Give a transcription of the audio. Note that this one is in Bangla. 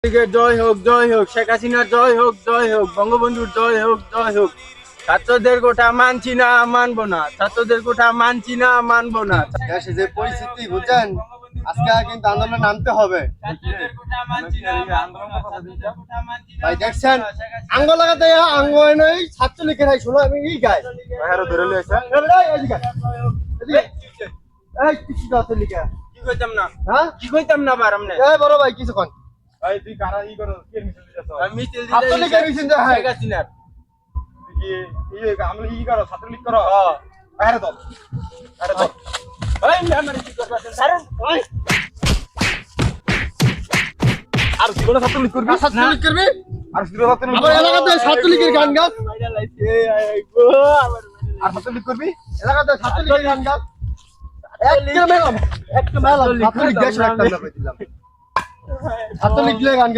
জয় হোক শেখ হাসিনার জয় হোক বঙ্গবন্ধুর জয় হোক ছাত্রদের কোটা মানছি না মানবো না ছাত্রদের কোটা মানছি না মানবো না দেশে যে পরিস্থিতি বুঝছেন আজকে কিন্তু আন্দোলনে নামতে হবে ভাই দেখছেন আঙ্গ লাগাতে আঙ্গ নই ছাত্রলীগের হাই শোনো আমি এই গাই আরো ধরে লইছে এই কিছু ছাত্রলীগের কি কইতাম না হ্যাঁ কি কইতাম না বার আমনে এই বড় ভাই কিছু কোন ভাই তুই কারা ই করো কি মিছিল দিছস আমি মিছিল দিলে ছাত্রলীগের মিছিল দে শেখ হাসিনার কি আমরা ই করো ছাত্রলীগ করো আরে তো এই আমার কি করবাছেন স্যার ওই আর কি করে ছাত্রলীগ করবি ছাত্রলীগ করবি আর কি করে ছাত্রলীগ আমার এলাকাতে ছাত্রলীগের গান গাছ মাইরা লাইছে আই গো আমার আর ছাত্রলীগ করবি এলাকাতে ছাত্রলীগের গান গাছ একটা মেলাম ছাত্রলীগ দেশ একটা না কই দিলাম ছাত্রলীগের গান